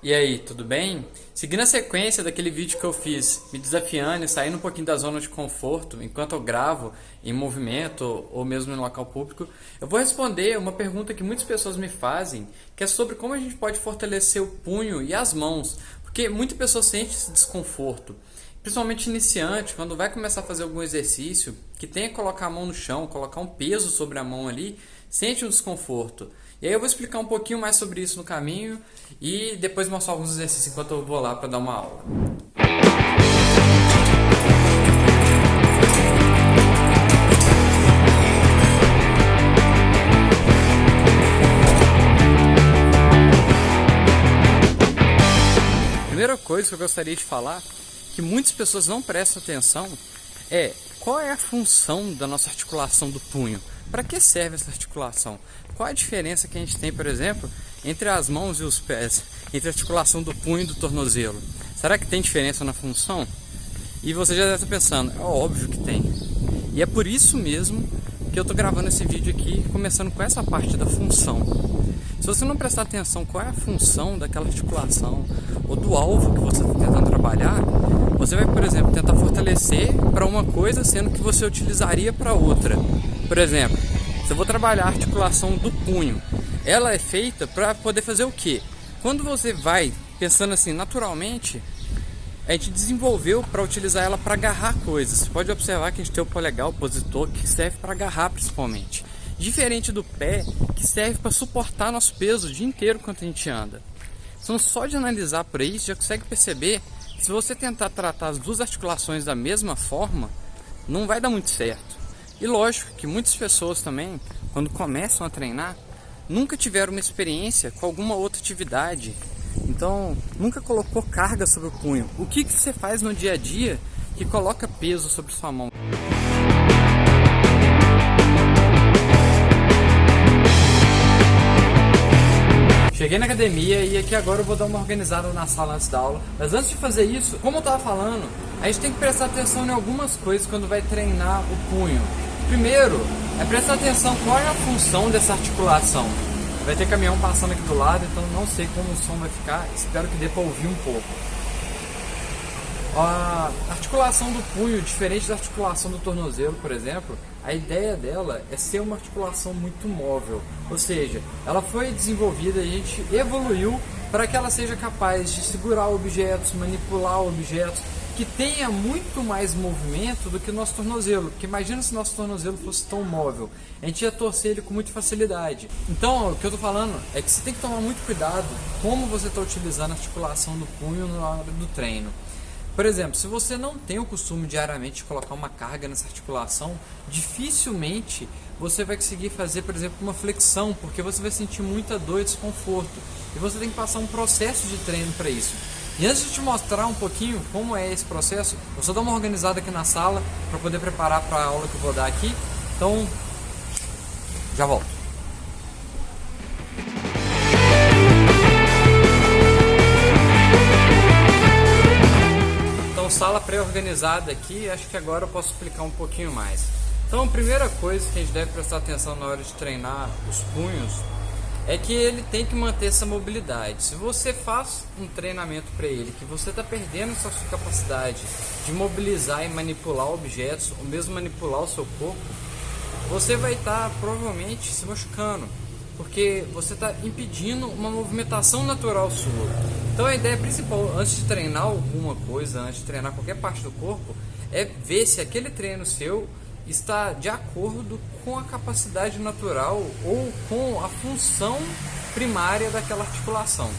E aí, tudo bem? Seguindo a sequência daquele vídeo que eu fiz, me desafiando e saindo um pouquinho da zona de conforto enquanto eu gravo em movimento ou mesmo em local público, eu vou responder uma pergunta que muitas pessoas me fazem, que é sobre como a gente pode fortalecer o punho e as mãos, porque muitas pessoas sentem esse desconforto, principalmente iniciante, quando vai começar a fazer algum exercício, que tem que colocar a mão no chão, colocar um peso sobre a mão ali, sente um desconforto. E aí eu vou explicar um pouquinho mais sobre isso no caminho e depois mostrar alguns exercícios enquanto eu vou lá para dar uma aula. Primeira coisa que eu gostaria de falar, que muitas pessoas não prestam atenção, é qual é a função da nossa articulação do punho. Para que serve essa articulação? Qual a diferença que a gente tem, por exemplo, entre as mãos e os pés, entre a articulação do punho e do tornozelo? Será que tem diferença na função? E você já deve estar pensando, é óbvio que tem. E é por isso mesmo que eu estou gravando esse vídeo aqui, começando com essa parte da função. Se você não prestar atenção qual é a função daquela articulação ou do alvo que você está tentando trabalhar, você vai, por exemplo, tentar fortalecer para uma coisa, sendo que você utilizaria para outra. Por exemplo, se eu vou trabalhar a articulação do punho, ela é feita para poder fazer o quê? Quando você vai pensando assim naturalmente, a gente desenvolveu para utilizar ela para agarrar coisas. Você pode observar que a gente tem o polegar, o opositor, que serve para agarrar principalmente. Diferente do pé, que serve para suportar nosso peso o dia inteiro quando a gente anda. Então, só de analisar por aí, você já consegue perceber que se você tentar tratar as duas articulações da mesma forma, não vai dar muito certo. E lógico que muitas pessoas também, quando começam a treinar, nunca tiveram uma experiência com alguma outra atividade. Então, nunca colocou carga sobre o punho. O que você faz no dia a dia que coloca peso sobre sua mão? Cheguei na academia e aqui agora eu vou dar uma organizada na sala antes da aula. Mas antes de fazer isso, como eu estava falando, a gente tem que prestar atenção em algumas coisas quando vai treinar o punho. Primeiro, é prestar atenção qual é a função dessa articulação. Vai ter caminhão passando aqui do lado, então não sei como o som vai ficar, espero que dê para ouvir um pouco. A articulação do punho, diferente da articulação do tornozelo, por exemplo, a ideia dela é ser uma articulação muito móvel, ou seja, ela foi desenvolvida e a gente evoluiu para que ela seja capaz de segurar objetos, manipular objetos, que tenha muito mais movimento do que o nosso tornozelo, porque imagina se o nosso tornozelo fosse tão móvel, a gente ia torcer ele com muita facilidade. Então, o que eu estou falando é que você tem que tomar muito cuidado como você está utilizando a articulação do punho na hora do treino. Por exemplo, se você não tem o costume diariamente de colocar uma carga nessa articulação, dificilmente você vai conseguir fazer, por exemplo, uma flexão, porque você vai sentir muita dor e desconforto. E você tem que passar um processo de treino para isso. E antes de te mostrar um pouquinho como é esse processo, eu só dou uma organizada aqui na sala para poder preparar para a aula que eu vou dar aqui. Então, já volto. Sala pré-organizada aqui, acho que agora eu posso explicar um pouquinho mais. Então, a primeira coisa que a gente deve prestar atenção na hora de treinar os punhos é que ele tem que manter essa mobilidade. Se você faz um treinamento para ele, que você está perdendo essa sua capacidade de mobilizar e manipular objetos, ou mesmo manipular o seu corpo, você vai estar provavelmente se machucando, porque você está impedindo uma movimentação natural sua. Então a ideia principal, antes de treinar alguma coisa, antes de treinar qualquer parte do corpo, é ver se aquele treino seu está de acordo com a capacidade natural ou com a função primária daquela articulação.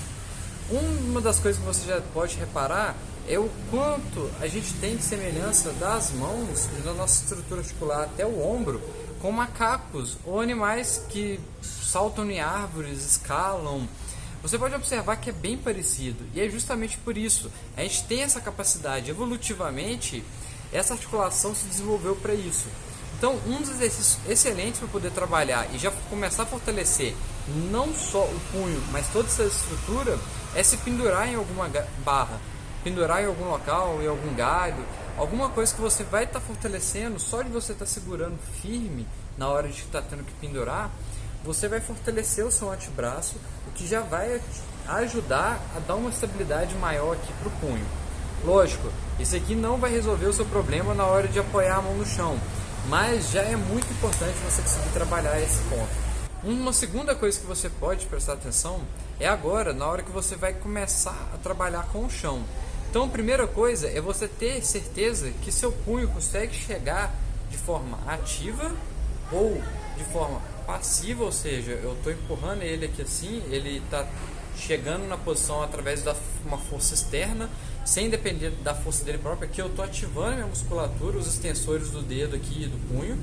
Uma das coisas que você já pode reparar é o quanto a gente tem de semelhança das mãos e da nossa estrutura articular até o ombro com macacos ou animais que saltam em árvores, escalam. Você pode observar que é bem parecido, e é justamente por isso. A gente tem essa capacidade, evolutivamente, essa articulação se desenvolveu para isso. Então, um dos exercícios excelentes para poder trabalhar e já começar a fortalecer não só o punho, mas toda essa estrutura, é se pendurar em alguma barra, pendurar em algum local, em algum galho, alguma coisa que você vai estar fortalecendo. Só de você estar segurando firme na hora de estar tendo que pendurar, você vai fortalecer o seu antebraço, o que já vai ajudar a dar uma estabilidade maior aqui para o punho. Lógico, isso aqui não vai resolver o seu problema na hora de apoiar a mão no chão, mas já é muito importante você conseguir trabalhar esse ponto. Uma segunda coisa que você pode prestar atenção é agora, na hora que você vai começar a trabalhar com o chão. Então a primeira coisa é você ter certeza que seu punho consegue chegar de forma ativa ou de forma passiva, ou seja, eu estou empurrando ele aqui assim, ele está chegando na posição através de uma força externa, sem depender da força dele próprio. Aqui eu estou ativando a minha musculatura, os extensores do dedo aqui e do punho,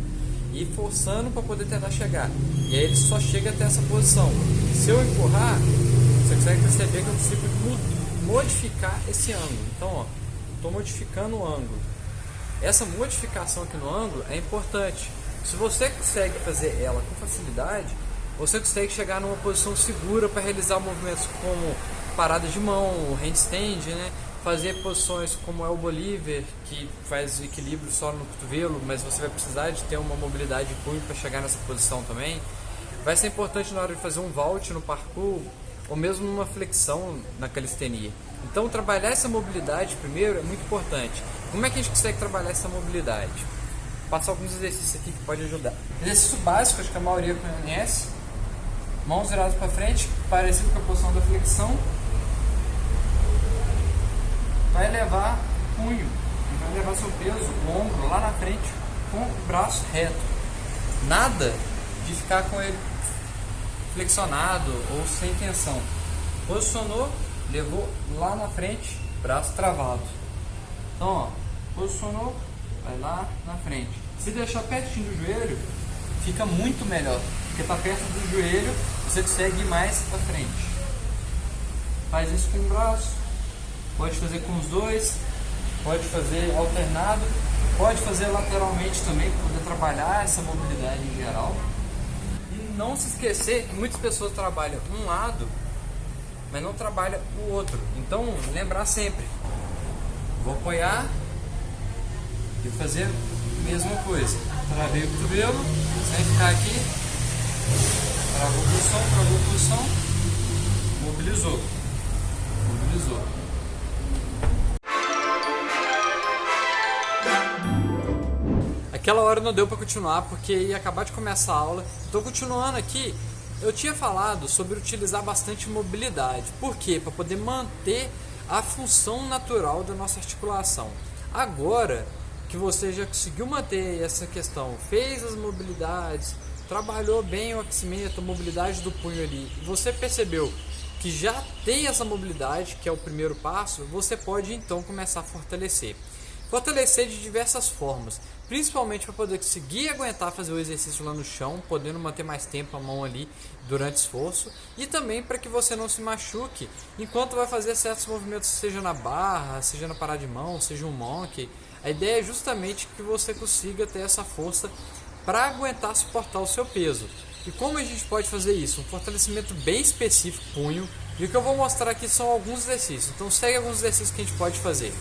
e forçando para poder tentar chegar. E aí ele só chega até essa posição. Se eu empurrar, você consegue perceber que eu consigo modificar esse ângulo. Então, ó, estou modificando o ângulo. Essa modificação aqui no ângulo é importante. Se você consegue fazer ela com facilidade, você consegue chegar numa posição segura para realizar movimentos como parada de mão, handstand, né? Fazer posições como é o elbow lever, que faz equilíbrio só no cotovelo, mas você vai precisar de ter uma mobilidade de punho para chegar nessa posição também. Vai ser importante na hora de fazer um vault no parkour, ou mesmo numa flexão na calistenia. Então trabalhar essa mobilidade primeiro é muito importante. Como é que a gente consegue trabalhar essa mobilidade? Vou passar alguns exercícios aqui que podem ajudar. Exercício básico, acho que a maioria conhece. Mãos viradas para frente, parecido com a posição da flexão. Vai levar o punho, vai levar seu peso, o ombro lá na frente, com o braço reto. Nada de ficar com ele flexionado ou sem tensão. Posicionou, levou lá na frente, braço travado. Então, ó, posicionou, vai lá na frente. Se deixar pertinho do joelho, fica muito melhor, porque está perto do joelho, você consegue ir mais para frente. Faz isso com o braço, pode fazer com os dois, pode fazer alternado, pode fazer lateralmente também, para poder trabalhar essa mobilidade em geral. E não se esquecer que muitas pessoas trabalham um lado, mas não trabalham o outro. Então, lembrar sempre, vou apoiar e fazer a mesma coisa. Travei o cotovelo, sem ficar aqui, travou a posição, mobilizou, mobilizou. Aquela hora não deu para continuar porque ia acabar de começar a aula. Estou continuando aqui. Eu tinha falado sobre utilizar bastante mobilidade. Por quê? Para poder manter a função natural da nossa articulação. Agora que você já conseguiu manter essa questão, fez as mobilidades, trabalhou bem o aquecimento, a mobilidade do punho ali, e você percebeu que já tem essa mobilidade, que é o primeiro passo, você pode então começar a fortalecer. Fortalecer de diversas formas, principalmente para poder conseguir aguentar fazer o exercício lá no chão, podendo manter mais tempo a mão ali durante o esforço, e também para que você não se machuque enquanto vai fazer certos movimentos, seja na barra, seja na parada de mão, seja um monk. A ideia é justamente que você consiga ter essa força para aguentar suportar o seu peso. E como a gente pode fazer isso? Um fortalecimento bem específico, punho, e o que eu vou mostrar aqui são alguns exercícios. Então segue alguns exercícios que a gente pode fazer.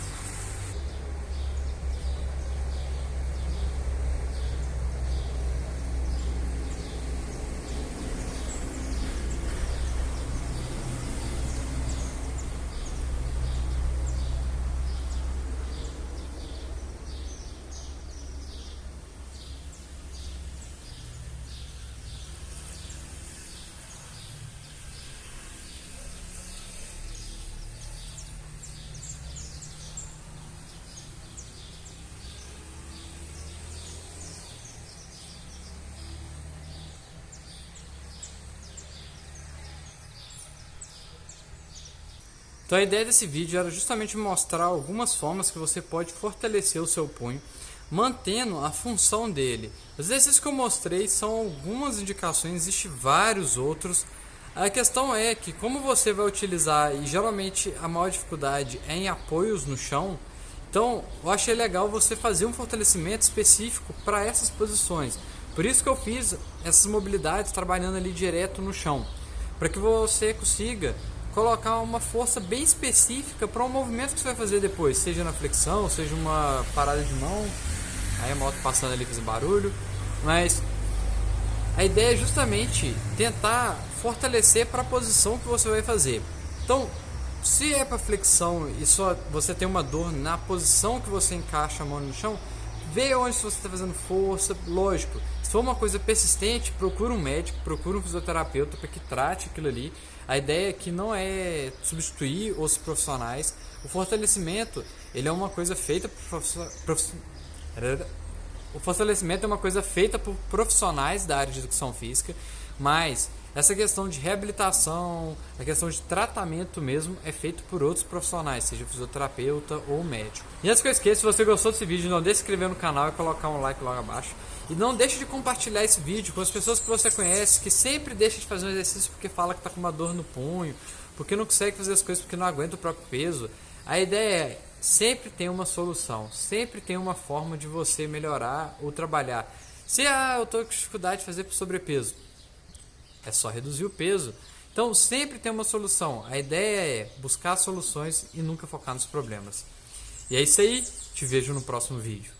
Então a ideia desse vídeo era justamente mostrar algumas formas que você pode fortalecer o seu punho, mantendo a função dele. Os exercícios que eu mostrei são algumas indicações, existem vários outros. A questão é que como você vai utilizar, e geralmente a maior dificuldade é em apoios no chão, então eu achei legal você fazer um fortalecimento específico para essas posições. Por isso que eu fiz essas mobilidades trabalhando ali direto no chão, para que você consiga colocar uma força bem específica para um movimento que você vai fazer depois, seja na flexão, seja uma parada de mão. Aí a moto passando ali fazendo barulho, mas a ideia é justamente tentar fortalecer para a posição que você vai fazer. Então, se é para flexão e só você tem uma dor na posição que você encaixa a mão no chão, vê onde você está fazendo força, lógico. Se for uma coisa persistente, procura um médico, procura um fisioterapeuta para que trate aquilo ali. A ideia aqui não é substituir os profissionais. O fortalecimento, ele é uma coisa feita por o fortalecimento é uma coisa feita por profissionais da área de educação física, mas essa questão de reabilitação, a questão de tratamento mesmo é feito por outros profissionais, seja fisioterapeuta ou médico. E antes que eu esqueça, se você gostou desse vídeo, não deixe de se inscrever no canal e colocar um like logo abaixo. E não deixe de compartilhar esse vídeo com as pessoas que você conhece, que sempre deixam de fazer um exercício porque fala que está com uma dor no punho, porque não consegue fazer as coisas porque não aguenta o próprio peso. A ideia é, sempre tem uma solução, sempre tem uma forma de você melhorar ou trabalhar. Se eu estou com dificuldade de fazer por sobrepeso, é só reduzir o peso. Então sempre tem uma solução. A ideia é buscar soluções e nunca focar nos problemas. E é isso aí, te vejo no próximo vídeo.